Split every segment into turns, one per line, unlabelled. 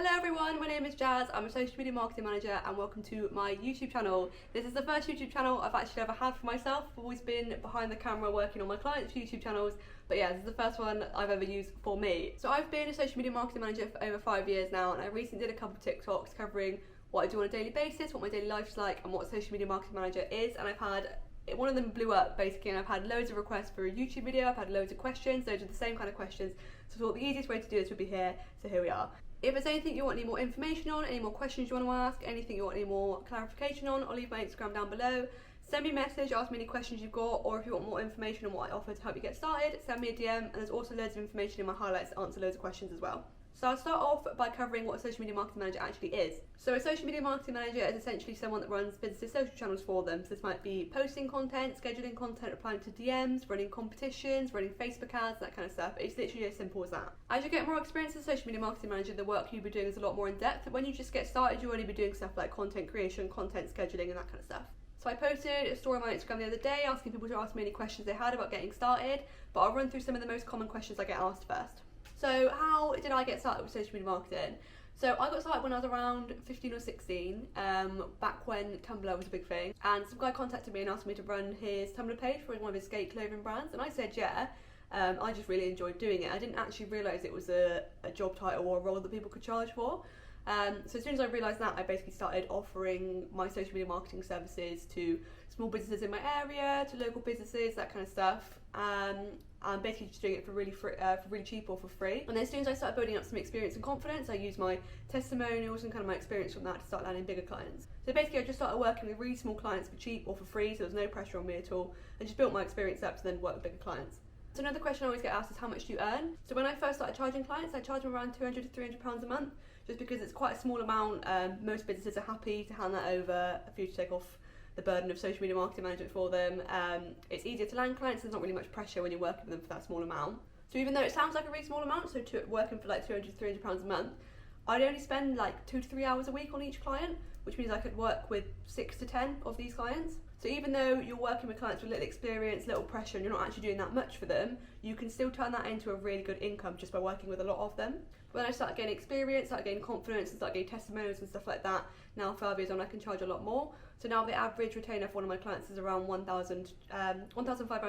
Hello everyone, my name is Jazz, I'm a social media marketing manager and welcome to my YouTube channel. This is the first YouTube channel I've actually ever had for myself. I've always been behind the camera working on my clients' YouTube channels, but yeah, this is the first one I've ever used for me. So I've been a social media marketing manager for over 5 years now, and I recently did a couple of TikToks covering what I do on a daily basis, what my daily life's like and what a social media marketing manager is, and I've had one of them blew up basically, and I've had loads of requests for a YouTube video. I've had loads of questions, those are the same kind of questions, so I thought the easiest way to do this would be here, so here we are. If there's anything you want any more information on, any more questions you want to ask, anything you want any more clarification on, I'll leave my Instagram down below. Send me a message, ask me any questions you've got, or if you want more information on what I offer to help you get started, send me a DM, and there's also loads of information in my highlights to answer loads of questions as well. So I'll start off by covering what a social media marketing manager actually is. So a social media marketing manager is essentially someone that runs businesses' social channels for them. So this might be posting content, scheduling content, replying to DMs, running competitions, running Facebook ads, that kind of stuff. It's literally as simple as that. As you get more experience as a social media marketing manager, the work you'll be doing is a lot more in depth. When you just get started, you'll only be doing stuff like content creation, content scheduling, and that kind of stuff. So I posted a story on my Instagram the other day asking people to ask me any questions they had about getting started, but I'll run through some of the most common questions I get asked first. So how did I get started with social media marketing? So I got started when I was around 15 or 16, back when Tumblr was a big thing, and some guy contacted me and asked me to run his Tumblr page for one of his skate clothing brands, and I said yeah. I just really enjoyed doing it. I didn't actually realise it was a job title or a role that people could charge for. So as soon as I realised that, I basically started offering my social media marketing services to small businesses in my area, to local businesses, that kind of stuff. And basically just doing it for really cheap or for free. And then as soon as I started building up some experience and confidence, I used my testimonials and kind of my experience from that to start landing bigger clients. So basically I just started working with really small clients for cheap or for free, so there was no pressure on me at all. I just built my experience up to then work with bigger clients. So another question I always get asked is how much do you earn? So when I first started charging clients, I charged them around £200 to £300 a month, just because it's quite a small amount. Most businesses are happy to hand that over for you to take off the burden of social media marketing management for them. It's easier to land clients, there's not really much pressure when you're working with them for that small amount. So even though it sounds like a really small amount, so working for like £200 to £300 a month, I'd only spend like 2 to 3 hours a week on each client, which means I could work with 6 to 10 of these clients. So even though you're working with clients with little experience, little pressure, and you're not actually doing that much for them, you can still turn that into a really good income just by working with a lot of them. When I started gaining experience, started gaining confidence, and started getting testimonials and stuff like that, now 5 years on I can charge a lot more. So now the average retainer for one of my clients is around £1,500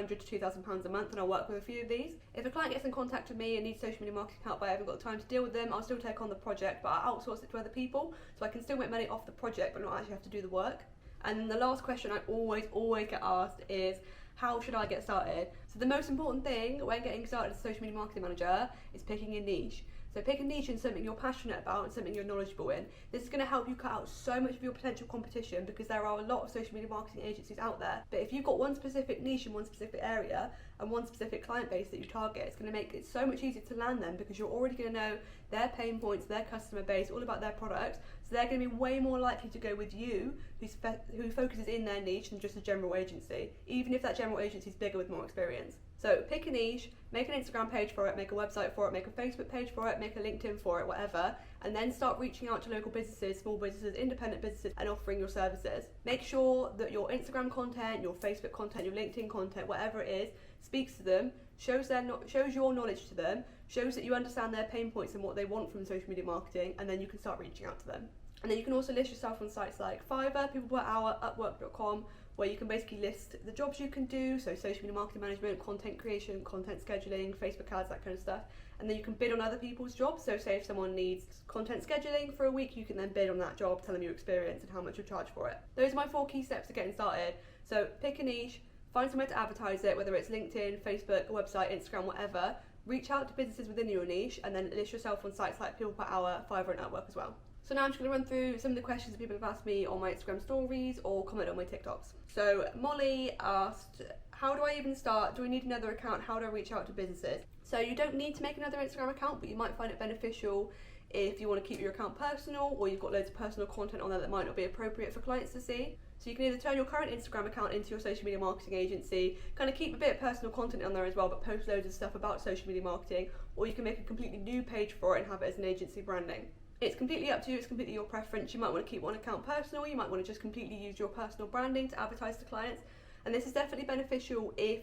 to £2,000 a month, and I work with a few of these. If a client gets in contact with me and needs social media marketing help but I haven't got time to deal with them, I'll still take on the project, but I outsource it to other people, so I can still make money off the project but not actually have to do the work. And then the last question I always get asked is, how should I get started? So the most important thing when getting started as a social media marketing manager is picking a niche. So pick a niche in something you're passionate about and something you're knowledgeable in. This is going to help you cut out so much of your potential competition, because there are a lot of social media marketing agencies out there. But if you've got one specific niche in one specific area and one specific client base that you target, it's going to make it so much easier to land them, because you're already going to know their pain points, their customer base, all about their product. So they're going to be way more likely to go with you who focuses in their niche than just a general agency, even if that general agency is bigger with more experience. So pick a niche, make an Instagram page for it, make a website for it, make a Facebook page for it, make a LinkedIn for it, whatever, and then start reaching out to local businesses, small businesses, independent businesses, and offering your services. Make sure that your Instagram content, your Facebook content, your LinkedIn content, whatever it is, speaks to them, shows your knowledge to them, shows that you understand their pain points and what they want from social media marketing, and then you can start reaching out to them. And then you can also list yourself on sites like Fiverr, People Per Hour, Upwork.com, where you can basically list the jobs you can do, so social media marketing management, content creation, content scheduling, Facebook ads, that kind of stuff. And then you can bid on other people's jobs. So say if someone needs content scheduling for a week, you can then bid on that job, tell them your experience and how much you'll charge for it. Those are my 4 key steps to getting started. So pick a niche, find somewhere to advertise it, whether it's LinkedIn, Facebook, a website, Instagram, whatever. Reach out to businesses within your niche, and then list yourself on sites like People Per Hour, Fiverr, and Upwork as well. So now I'm just going to run through some of the questions that people have asked me on my Instagram stories or comment on my TikToks. So Molly asked, how do I even start? Do I need another account? How do I reach out to businesses? So you don't need to make another Instagram account, but you might find it beneficial if you want to keep your account personal, or you've got loads of personal content on there that might not be appropriate for clients to see. So you can either turn your current Instagram account into your social media marketing agency, kind of keep a bit of personal content on there as well, but post loads of stuff about social media marketing, or you can make a completely new page for it and have it as an agency branding. It's completely up to you, it's completely your preference. You might want to keep one account personal, you might want to just completely use your personal branding to advertise to clients. And this is definitely beneficial if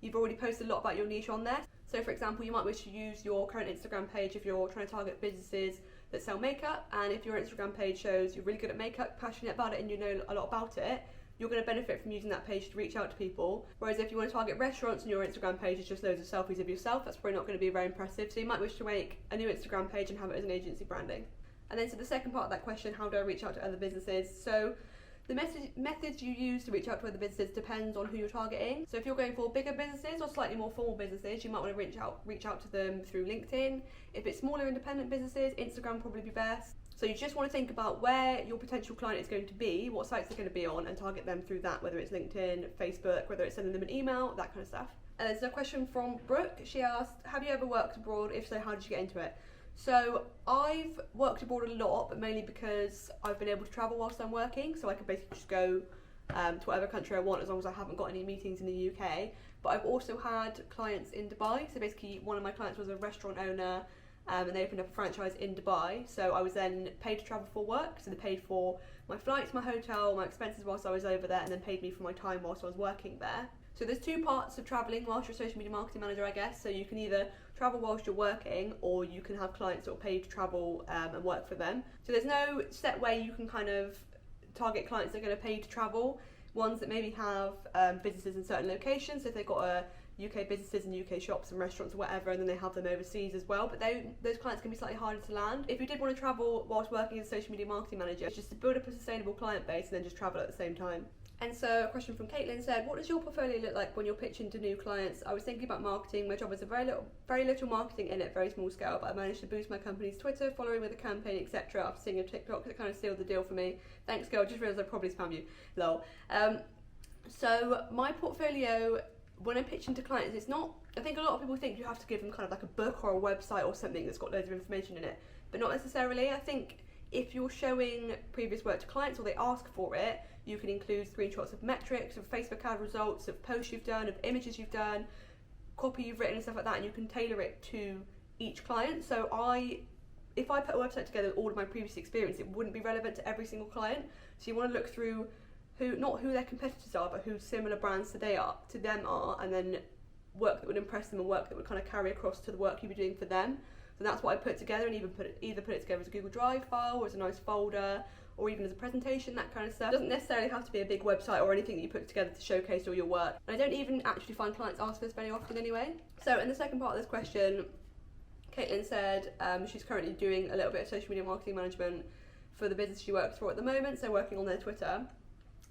you've already posted a lot about your niche on there. So for example, you might wish to use your current Instagram page if you're trying to target businesses that sell makeup, and if your Instagram page shows you're really good at makeup, passionate about it, and you know a lot about it, you're going to benefit from using that page to reach out to people. Whereas if you want to target restaurants and your Instagram page is just loads of selfies of yourself, that's probably not going to be very impressive. So you might wish to make a new Instagram page and have it as an agency branding. And then to the second part of that question, how do I reach out to other businesses? So the methods you use to reach out to other businesses depends on who you're targeting. So if you're going for bigger businesses or slightly more formal businesses, you might want to reach out to them through LinkedIn. If it's smaller independent businesses, Instagram will probably be best. So you just want to think about where your potential client is going to be, what sites they're going to be on, and target them through that, whether it's LinkedIn, Facebook, whether it's sending them an email, that kind of stuff. And there's a question from Brooke. She asked, have you ever worked abroad? If so, how did you get into it? So I've worked abroad a lot, but mainly because I've been able to travel whilst I'm working, so I can basically just go to whatever country I want as long as I haven't got any meetings in the UK. But I've also had clients in Dubai, so basically one of my clients was a restaurant owner, and they opened up a franchise in Dubai, so I was then paid to travel for work, so they paid for my flights, my hotel, my expenses whilst I was over there, and then paid me for my time whilst I was working there. So there's two parts of travelling whilst you're a social media marketing manager, I guess. So you can either travel whilst you're working, or you can have clients that are paid to travel and work for them. So there's no set way you can kind of target clients that are going to pay to travel. Ones that maybe have businesses in certain locations, so if they've got UK businesses and UK shops and restaurants or whatever, and then they have them overseas as well, but those clients can be slightly harder to land. If you did want to travel whilst working as a social media marketing manager, it's just to build up a sustainable client base and then just travel at the same time. And so a question from Caitlin said, what does your portfolio look like when you're pitching to new clients? I was thinking about marketing. My job was very little marketing in it, very small scale, but I managed to boost my company's Twitter following with a campaign, etc. After seeing a TikTok that kind of sealed the deal for me. Thanks, girl. Just realised I probably spam you. Lol. So my portfolio, when I'm pitching to clients, it's not, I think a lot of people think you have to give them kind of like a book or a website or something that's got loads of information in it, but not necessarily. I think if you're showing previous work to clients or they ask for it, you can include screenshots of metrics, of Facebook ad results, of posts you've done, of images you've done, copy you've written and stuff like that, and you can tailor it to each client. So if I put a website together with all of my previous experience, it wouldn't be relevant to every single client. So you want to look through not who their competitors are, but who similar brands to them are, and then work that would impress them and work that would kind of carry across to the work you'd be doing for them. So that's what I put together, and either put it together as a Google Drive file or as a nice folder, or even as a presentation, that kind of stuff. It doesn't necessarily have to be a big website or anything that you put together to showcase all your work. And I don't even actually find clients ask for this very often anyway. So in the second part of this question, Caitlin said she's currently doing a little bit of social media marketing management for the business she works for at the moment, so working on their Twitter.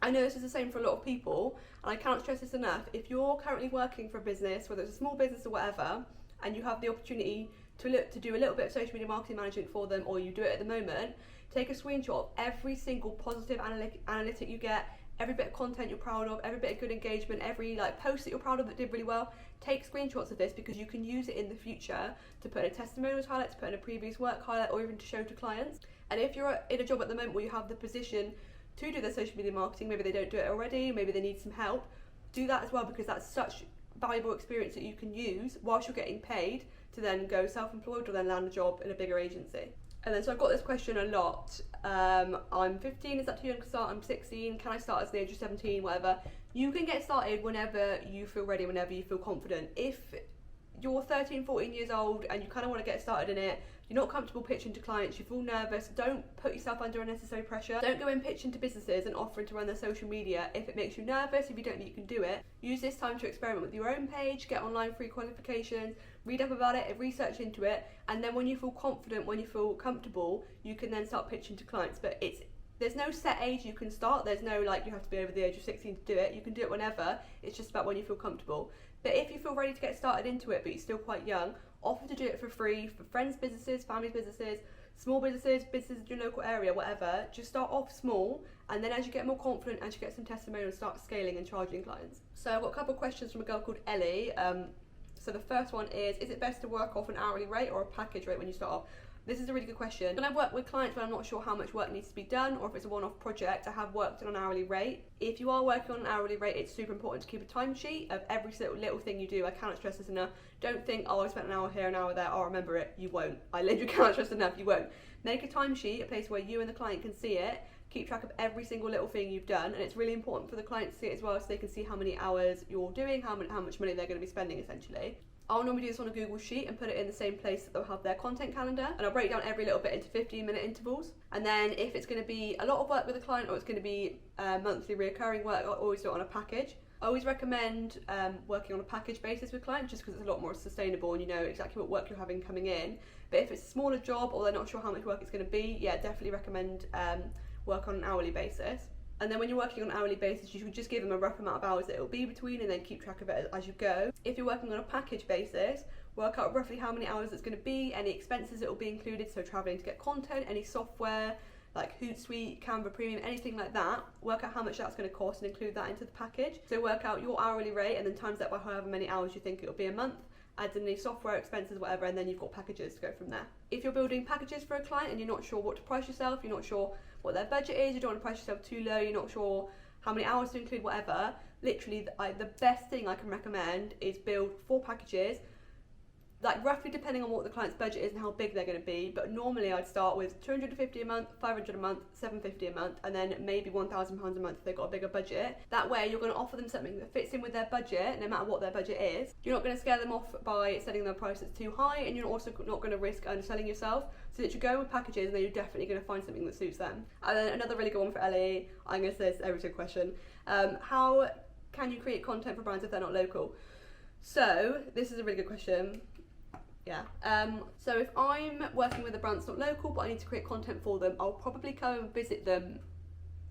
I know this is the same for a lot of people, and I cannot stress this enough. If you're currently working for a business, whether it's a small business or whatever, and you have the opportunity to do a little bit of social media marketing management for them, or you do it at the moment, take a screenshot of every single positive analytic you get, every bit of content you're proud of, every bit of good engagement, every post that you're proud of that did really well. Take screenshots of this, because you can use it in the future to put in a testimonials highlight, to put in a previous work highlight, or even to show to clients. And if you're in a job at the moment where you have the position to do their social media marketing, maybe they don't do it already, maybe they need some help, do that as well, because that's such valuable experience that you can use whilst you're getting paid to then go self-employed or then land a job in a bigger agency. And then so I've got this question a lot. I'm 15, is that too young to start? I'm 16, can I start at the age of 17, whatever. You can get started whenever you feel ready, whenever you feel confident. If you're 13, 14 years old and you kind of want to get started in it, you're not comfortable pitching to clients, you feel nervous, don't put yourself under unnecessary pressure. Don't go in pitching to businesses and offering to run their social media if it makes you nervous, if you don't think you can do it. Use this time to experiment with your own page, get online free qualifications, read up about it, research into it, and then when you feel confident, when you feel comfortable, you can then start pitching to clients. But there's no set age you can start, there's no you have to be over the age of 16 to do it, you can do it whenever, it's just about when you feel comfortable. But if you feel ready to get started into it but you're still quite young, offer to do it for free for friends' businesses, family businesses, small businesses in your local area, whatever. Just start off small, and then as you get more confident, as you get some testimonials, start scaling and charging clients. So I've got a couple of questions from a girl called Ellie. So the first one is it best to work off an hourly rate or a package rate when you start off? This is a really good question. When I work with clients when I'm not sure how much work needs to be done, or if it's a one-off project, I have worked on an hourly rate. If you are working on an hourly rate, it's super important to keep a timesheet of every little thing you do. I cannot stress this enough. Don't think, oh, I spent an hour here, an hour there, I'll remember it. You won't. I literally cannot stress enough, you won't. Make a timesheet, a place where you and the client can see it. Keep track of every single little thing you've done, and it's really important for the client to see it as well, so they can see how many hours you're doing, how much money they're going to be spending essentially. I'll normally do this on a Google Sheet and put it in the same place that they'll have their content calendar, and I'll break down every little bit into 15-minute intervals. And then if it's going to be a lot of work with a client or it's going to be monthly recurring work, I'll always do it on a package. I always recommend working on a package basis with clients just because it's a lot more sustainable and you know exactly what work you're having coming in. But if it's a smaller job or they're not sure how much work it's going to be, yeah, definitely recommend work on an hourly basis. And then when you're working on an hourly basis, you should just give them a rough amount of hours that it will be between and then keep track of it as you go. If you're working on a package basis, work out roughly how many hours it's going to be, any expenses that will be included, so travelling to get content, any software, like Hootsuite, Canva Premium, anything like that. Work out how much that's going to cost and include that into the package. So work out your hourly rate and then times that by however many hours you think it'll be a month, add in any software expenses, whatever, and then you've got packages to go from there. If you're building packages for a client and you're not sure what to price yourself, you're not sure what their budget is, you don't want to price yourself too low, you're not sure how many hours to include, whatever, literally the best thing I can recommend is build 4 packages, like roughly depending on what the client's budget is and how big they're going to be, but normally I'd start with $250 a month, $500 a month, $750 a month, and then maybe £1,000 a month if they've got a bigger budget. That way you're going to offer them something that fits in with their budget, no matter what their budget is. You're not going to scare them off by setting their price that's too high, and you're also not going to risk underselling yourself, so that you go with packages and then you're definitely going to find something that suits them. And then another really good one for Ellie, I'm going to say this every single question, how can you create content for brands if they're not local? So this is a really good question. Yeah. So if I'm working with a brand that's not local but I need to create content for them, I'll probably go and visit them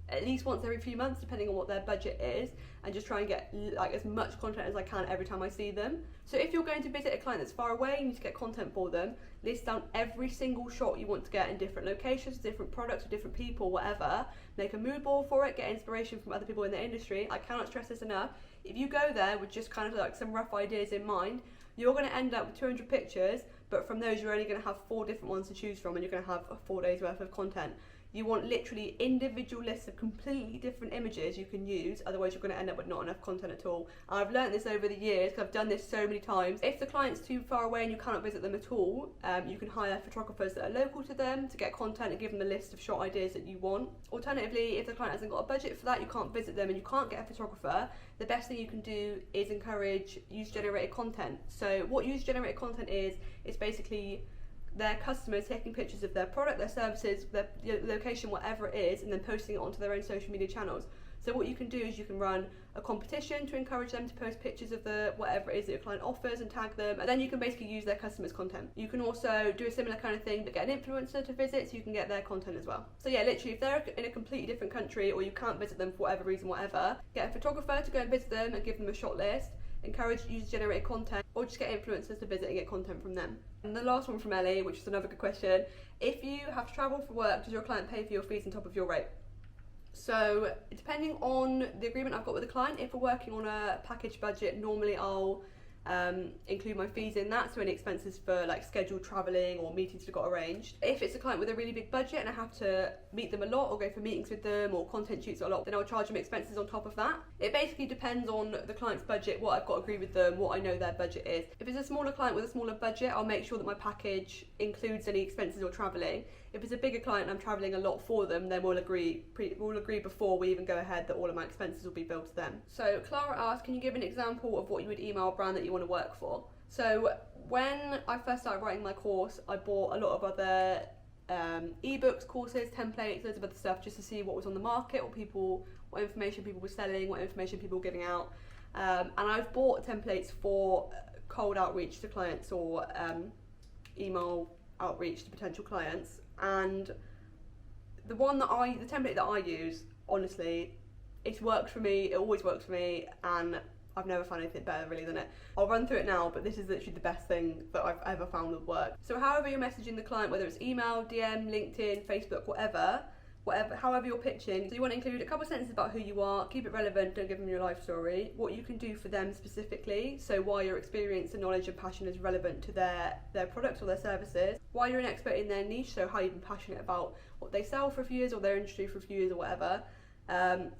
at least once every few months depending on what their budget is, and just try and get like as much content as I can every time I see them. So if you're going to visit a client that's far away and you need to get content for them, list down every single shot you want to get in different locations, different products, with different people, whatever. Make a mood board for it, get inspiration from other people in the industry. I cannot stress this enough. If you go there with just kind of like some rough ideas in mind, you're going to end up with 200 pictures, but from those you're only going to have 4 different ones to choose from, and you're going to have 4 days worth of content. You want literally individual lists of completely different images you can use, otherwise you're going to end up with not enough content at all. And I've learned this over the years because I've done this so many times. If the client's too far away and you cannot visit them at all, you can hire photographers that are local to them to get content and give them a list of shot ideas that you want. Alternatively, if the client hasn't got a budget for that, you can't visit them and you can't get a photographer, the best thing you can do is encourage user-generated content. So what user-generated content is basically their customers taking pictures of their product, their services, their location, whatever it is, and then posting it onto their own social media channels. So what you can do is you can run a competition to encourage them to post pictures of the whatever it is that your client offers and tag them, and then you can basically use their customers' content. You can also do a similar kind of thing but get an influencer to visit so you can get their content as well. So yeah, literally if they're in a completely different country or you can't visit them for whatever reason, whatever, get a photographer to go and visit them and give them a shot list. Encourage user-generated content, or just get influencers to visit and get content from them. And the last one from Ellie, which is another good question, if you have to travel for work, does your client pay for your fees on top of your rate? So depending on the agreement I've got with the client, if we're working on a package budget, normally I'll include my fees in that, so any expenses for like scheduled travelling or meetings that got arranged. If it's a client with a really big budget and I have to meet them a lot or go for meetings with them or content shoots a lot, then I'll charge them expenses on top of that. It basically depends on the client's budget, what I've got to agree with them, what I know their budget is. If it's a smaller client with a smaller budget, I'll make sure that my package includes any expenses or travelling. If it's a bigger client and I'm travelling a lot for them, then we'll agree before we even go ahead that all of my expenses will be billed to them. So Clara asked, can you give an example of what you would email a brand that you want to work for? So when I first started writing my course, I bought a lot of other ebooks, courses, templates, loads of other stuff just to see what was on the market, what information people were selling, what information people were giving out. And I've bought templates for cold outreach to clients or email outreach to potential clients, and the template that I use, honestly, it's worked for me, it always works for me, and I've never found anything better really than it. I'll run through it now, but this is literally the best thing that I've ever found that worked. So however you're messaging the client, whether it's email, DM, LinkedIn, Facebook, however you're pitching, so you want to include a couple of sentences about who you are, keep it relevant, don't give them your life story, what you can do for them specifically, so why your experience and knowledge and passion is relevant to their products or their services, why you're an expert in their niche, so how you've been passionate about what they sell for a few years or their industry for a few years or whatever,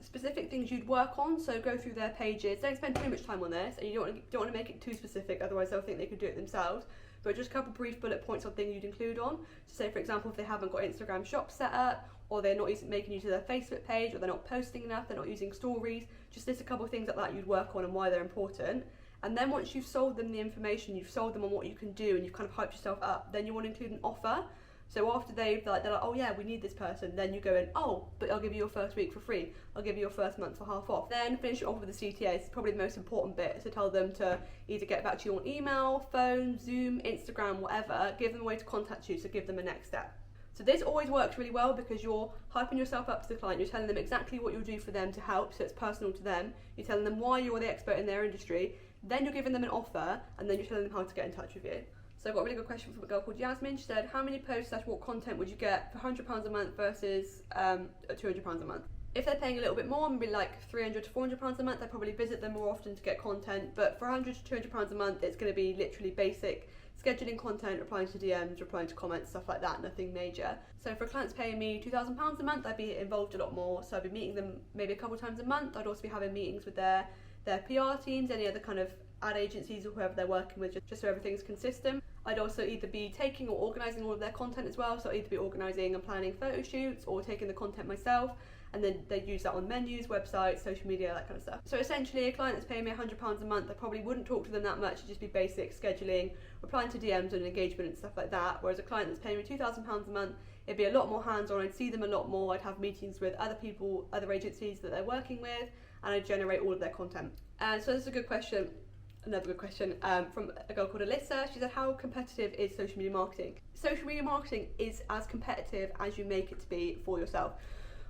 specific things you'd work on, so go through their pages, don't spend too much time on this, and you don't want to make it too specific, otherwise they'll think they could do it themselves, but just a couple brief bullet points on things you'd include on. So say for example if they haven't got Instagram shop set up, or they're not making use of their Facebook page, or they're not posting enough, they're not using stories, just list a couple of things like that you'd work on and why they're important. And then once you've sold them the information, you've sold them on what you can do, and you've kind of hyped yourself up, then you want to include an offer. So after they're like, oh yeah, we need this person, then you go in, oh, but I'll give you your first week for free. I'll give you your first month for half off. Then finish it off with the CTA. It's probably the most important bit. So tell them to either get back to you on email, phone, Zoom, Instagram, whatever. Give them a way to contact you, so give them a next step. So this always works really well because you're hyping yourself up to the client. You're telling them exactly what you'll do for them to help, so it's personal to them. You're telling them why you're the expert in their industry. Then you're giving them an offer, and then you're telling them how to get in touch with you. So I've got a really good question from a girl called Yasmin. She said, how many posts / what content would you get for £100 a month versus £200 a month? If they're paying a little bit more, maybe like £300 to £400 a month, I probably visit them more often to get content. But for £100 to £200 a month, it's going to be literally basic scheduling content, replying to DMs, replying to comments, stuff like that, nothing major. So for clients paying me £2,000 a month, I'd be involved a lot more. So I'd be meeting them maybe a couple times a month. I'd also be having meetings with their PR teams, any other kind of ad agencies or whoever they're working with, just so everything's consistent. I'd also either be taking or organising all of their content as well, so I'd either be organising and planning photo shoots or taking the content myself, and then they'd use that on menus, websites, social media, that kind of stuff. So essentially, a client that's paying me £100 a month, I probably wouldn't talk to them that much. It'd just be basic scheduling, replying to DMs and engagement and stuff like that. Whereas a client that's paying me £2,000 a month, it'd be a lot more hands-on. I'd see them a lot more. I'd have meetings with other people, other agencies that they're working with, and I'd generate all of their content. So this is a good question. Another good question from a girl called Alyssa. She said, how competitive is social media marketing? Social media marketing is as competitive as you make it to be for yourself.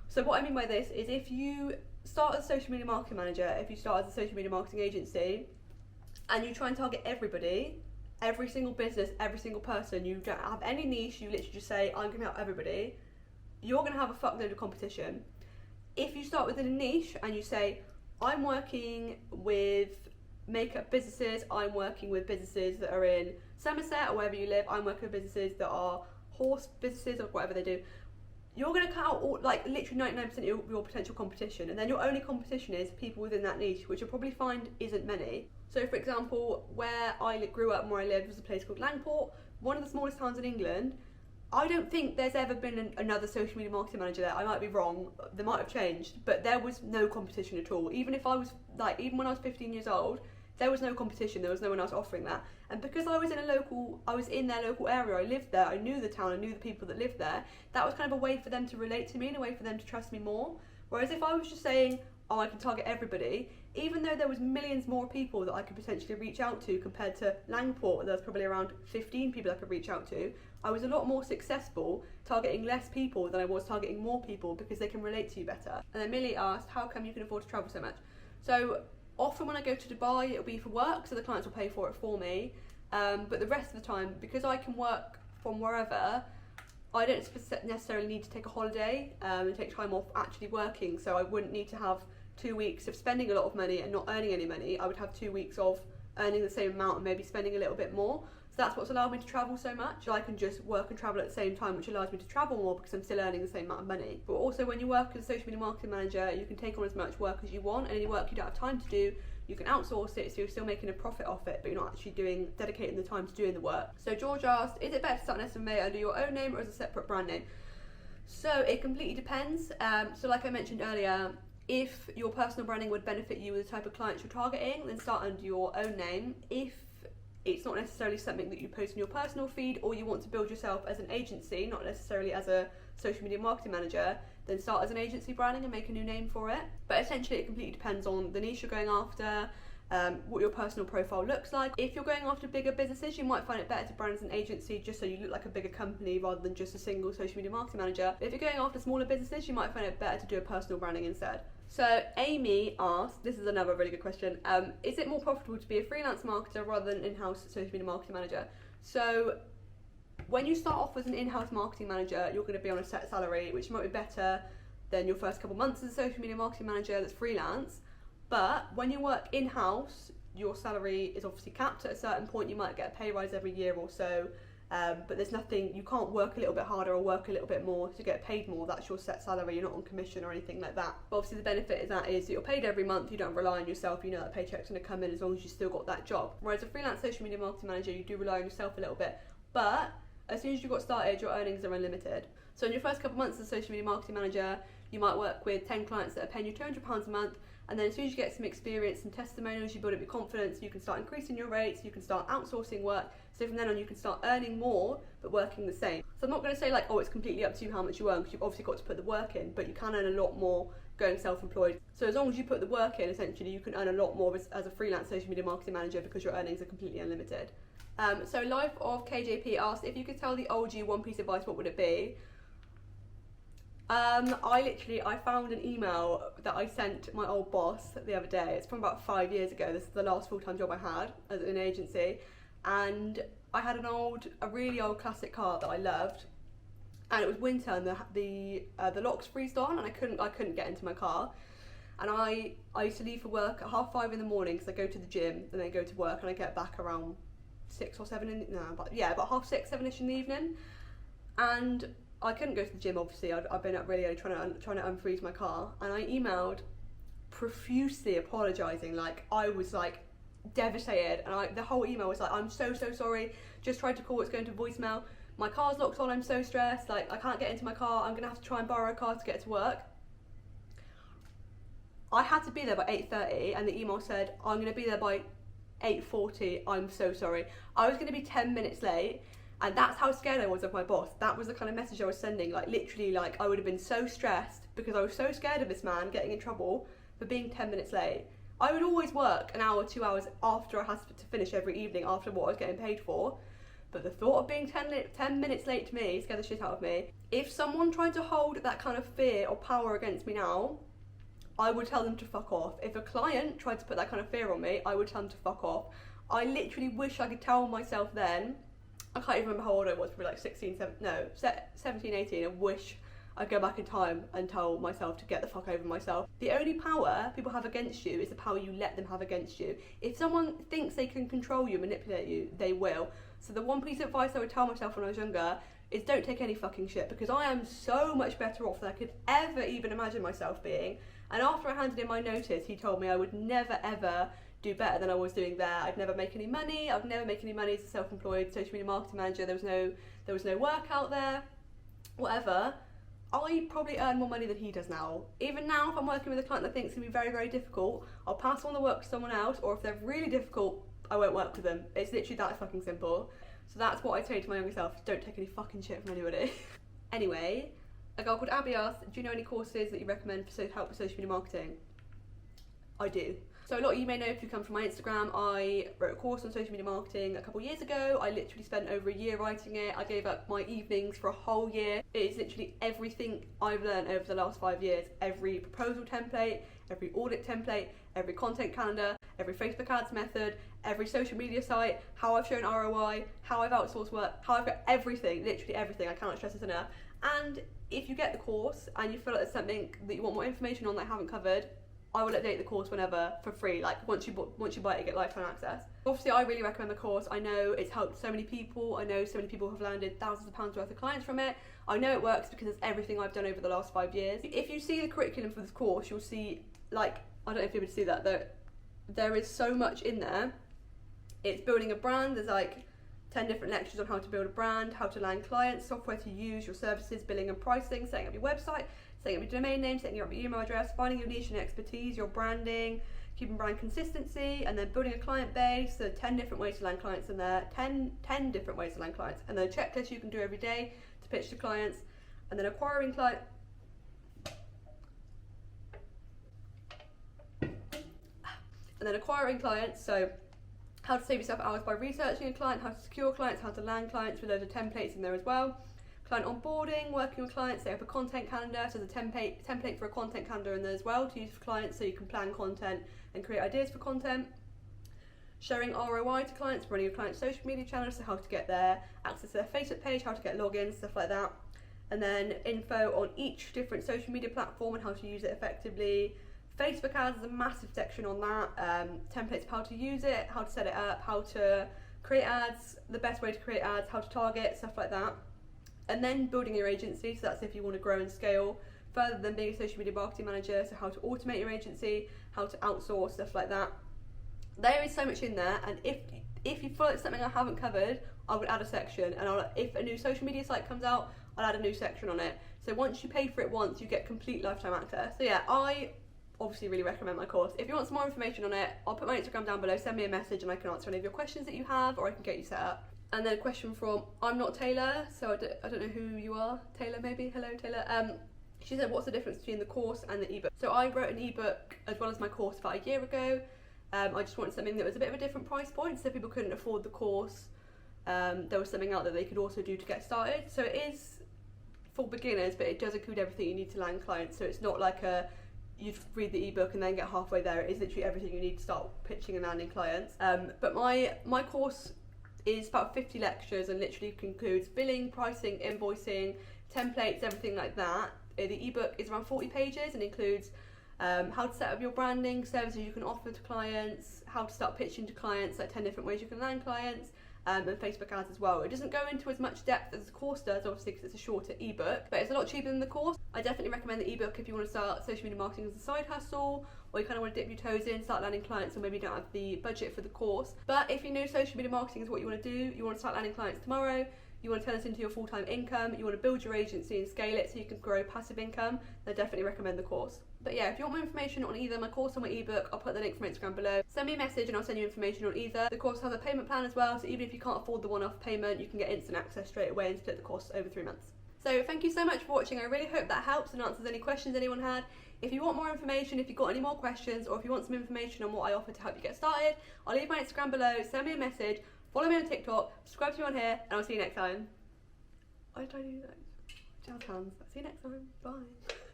So what I mean by this is, if you start as a social media marketing manager, if you start as a social media marketing agency, and you try and target everybody, every single business, every single person, you don't have any niche, you literally just say, I'm going to help everybody, you're going to have a fuckload of competition. If you start within a niche and you say, I'm working with makeup businesses, I'm working with businesses that are in Somerset or wherever you live, I'm working with businesses that are horse businesses or whatever they do, you're going to cut out all, like literally 99% of your potential competition, and then your only competition is people within that niche, which you'll probably find isn't many. So for example, where I grew up and where I lived was a place called Langport, one of the smallest towns in England. I don't think there's ever been another social media marketing manager there. I might be wrong, they might have changed, but there was no competition at all. Even when I was 15 years old, there was no competition, there was no one else offering that. And because I was in their local area, I lived there, I knew the town, I knew the people that lived there, that was kind of a way for them to relate to me and a way for them to trust me more. Whereas if I was just saying, oh, I can target everybody, even though there was millions more people that I could potentially reach out to compared to Langport, where there was probably around 15 people I could reach out to, I was a lot more successful targeting less people than I was targeting more people, because they can relate to you better. And then Millie asked, how come you can afford to travel so much? So often when I go to Dubai, it'll be for work, so the clients will pay for it for me. But the rest of the time, because I can work from wherever, I don't necessarily need to take a holiday and take time off actually working. So I wouldn't need to have 2 weeks of spending a lot of money and not earning any money. I would have 2 weeks of earning the same amount and maybe spending a little bit more. So that's what's allowed me to travel so much. I can just work and travel at the same time, which allows me to travel more because I'm still earning the same amount of money. But also when you work as a social media marketing manager, you can take on as much work as you want, and any work you don't have time to do, you can outsource it, so you're still making a profit off it, but you're not actually dedicating the time to doing the work. So George asked, is it better to start an SMMA under your own name or as a separate brand name? So it completely depends. So like I mentioned earlier, if your personal branding would benefit you with the type of clients you're targeting, then start under your own name. If it's not necessarily something that you post in your personal feed, or you want to build yourself as an agency, not necessarily as a social media marketing manager, then start as an agency branding and make a new name for it. But essentially it completely depends on the niche you're going after, what your personal profile looks like. If you're going after bigger businesses, you might find it better to brand as an agency just so you look like a bigger company rather than just a single social media marketing manager. But if you're going after smaller businesses, you might find it better to do a personal branding instead. So Amy asked, this is another really good question, is it more profitable to be a freelance marketer rather than an in-house social media marketing manager? So when you start off as an in-house marketing manager, you're going to be on a set salary, which might be better than your first couple months as a social media marketing manager that's freelance. But when you work in-house, your salary is obviously capped at a certain point. You might get a pay rise every year or so, but there's nothing, you can't work a little bit harder or work a little bit more to get paid more. That's your set salary, you're not on commission or anything like that. But obviously the benefit is that you're paid every month, you don't rely on yourself, you know that paycheck's going to come in as long as you still got that job. Whereas a freelance social media marketing manager, you do rely on yourself a little bit, but as soon as you got started, your earnings are unlimited. So in your first couple of months as a social media marketing manager, you might work with 10 clients that are paying you £200 a month, And then as soon as you get some experience and testimonials, you build up your confidence, you can start increasing your rates, you can start outsourcing work. So from then on, you can start earning more, but working the same. So I'm not going to say like, oh, it's completely up to you how much you earn, because you've obviously got to put the work in, but you can earn a lot more going self-employed. So as long as you put the work in, essentially, you can earn a lot more as a freelance social media marketing manager, because your earnings are completely unlimited. So Life of KJP asked, if you could tell the old you one piece of advice, what would it be? I found an email that I sent my old boss the other day. It's from about 5 years ago. This is the last full-time job I had as an agency, and I had a really old classic car that I loved, and it was winter and the locks freezed on, and I couldn't get into my car. And I used to leave for work at 5:30 in the morning, because I go to the gym and then go to work, and I get back around 6 or 7 about 6:30, 7ish in the evening. And I couldn't go to the gym, obviously. I've been up really early trying to unfreeze my car, and I emailed profusely apologising. Like, I was like devastated, and the whole email was like, I'm so sorry, just tried to call, it's going to voicemail, my car's locked on, I'm so stressed, like I can't get into my car, I'm gonna have to try and borrow a car to get to work. I had to be there by 8:30, and the email said, I'm gonna be there by 8:40, I'm so sorry. I was gonna be 10 minutes late. And that's how scared I was of my boss. That was the kind of message I was sending. Like, literally, like, I would have been so stressed because I was so scared of this man getting in trouble for being 10 minutes late. I would always work an hour, 2 hours after I had to finish every evening, after what I was getting paid for. But the thought of being 10 minutes late to me scared the shit out of me. If someone tried to hold that kind of fear or power against me now, I would tell them to fuck off. If a client tried to put that kind of fear on me, I would tell them to fuck off. I literally wish I could tell myself then, I can't even remember how old I was, probably like 17, 18. I wish I'd go back in time and tell myself to get the fuck over myself. The only power people have against you is the power you let them have against you. If someone thinks they can control you, manipulate you, they will. So the one piece of advice I would tell myself when I was younger is don't take any fucking shit, because I am so much better off than I could ever even imagine myself being. And after I handed in my notice, he told me I would never ever do better than I was doing there. I'd never make any money. I'd never make any money as a self-employed social media marketing manager. There was no work out there, whatever. I probably earn more money than he does now. Even now, if I'm working with a client that thinks it's gonna be very, very difficult, I'll pass on the work to someone else, or if they're really difficult, I won't work with them. It's literally that fucking simple. So that's what I'd say to my younger self: don't take any fucking shit from anybody. Anyway, a girl called Abby asked, do you know any courses that you recommend for help with social media marketing? I do. So a lot of you may know, if you come from my Instagram, I wrote a course on social media marketing a couple years ago. I literally spent over a year writing it. I gave up my evenings for a whole year. It is literally everything I've learned over the last 5 years. Every proposal template, every audit template, every content calendar, every Facebook ads method, every social media site, how I've shown ROI, how I've outsourced work, how I've got everything, literally everything. I cannot stress this enough. And if you get the course and you feel like there's something that you want more information on that I haven't covered, I will update the course whenever for free. Like, once you buy it, you get lifetime access. Obviously, I really recommend the course. I know it's helped so many people. I know so many people have landed thousands of pounds worth of clients from it. I know it works because it's everything I've done over the last 5 years. If you see the curriculum for this course, you'll see, like, I don't know if you would see that, though, there is so much in there. It's building a brand. There's like 10 different lectures on how to build a brand, how to land clients, software to use, your services, billing and pricing, setting up your website, setting up your domain name, setting up your email address, finding your niche and expertise, your branding, keeping brand consistency, and then building a client base. So 10 different ways to land clients in there, 10 different ways to land clients, and then a checklist you can do every day to pitch to clients, and then acquiring clients. So how to save yourself hours by researching a client, how to secure clients, how to land clients, with loads of templates in there as well. Client onboarding, working with clients, set up a content calendar. So there's a template for a content calendar in there as well to use for clients, so you can plan content and create ideas for content. Showing ROI to clients, running your client's social media channels, so how to get their access to their Facebook page, how to get logins, stuff like that. And then info on each different social media platform and how to use it effectively. Facebook ads is a massive section on that. Templates for how to use it, how to set it up, how to create ads, the best way to create ads, how to target, stuff like that. And then building your agency, so that's if you want to grow and scale further than being a social media marketing manager, so how to automate your agency, how to outsource, stuff like that. There is so much in there, and if you feel like something I haven't covered, I would add a section, and if a new social media site comes out, I'll add a new section on it. So once you pay for it once, you get complete lifetime access. So yeah, I obviously really recommend my course. If you want some more information on it, I'll put my Instagram down below, send me a message and I can answer any of your questions that you have, or I can get you set up. And then a question from I'm Not Taylor, so I don't know who you are. Taylor maybe? Hello Taylor. She said, what's the difference between the course and the ebook? So I wrote an ebook as well as my course about a year ago. I just wanted something that was a bit of a different price point, so if people couldn't afford the course, there was something out that they could also do to get started. So it is for beginners, but it does include everything you need to land clients. So it's not like you read the ebook and then get halfway there. It is literally everything you need to start pitching and landing clients. But my course is about 50 lectures and literally includes billing, pricing, invoicing, templates, everything like that. The ebook is around 40 pages and includes how to set up your branding, services you can offer to clients, how to start pitching to clients, like 10 different ways you can land clients, and Facebook ads as well. It doesn't go into as much depth as the course does, obviously, because it's a shorter ebook, but it's a lot cheaper than the course. I definitely recommend the ebook if you want to start social media marketing as a side hustle, or you kind of want to dip your toes in, start landing clients, or maybe you don't have the budget for the course. But if you know social media marketing is what you want to do, you want to start landing clients tomorrow, you want to turn this into your full-time income, you want to build your agency and scale it so you can grow passive income, then definitely recommend the course. But yeah, if you want more information on either my course or my ebook, I'll put the link from Instagram below. Send me a message and I'll send you information on either. The course has a payment plan as well, so even if you can't afford the one-off payment, you can get instant access straight away and split the cost over 3 months. So thank you so much for watching. I really hope that helps and answers any questions anyone had. If you want more information, if you've got any more questions, or if you want some information on what I offer to help you get started, I'll leave my Instagram below, send me a message, follow me on TikTok, subscribe to me on here, and I'll see you next time. Why did I do that? Jazz hands. See you next time. Bye.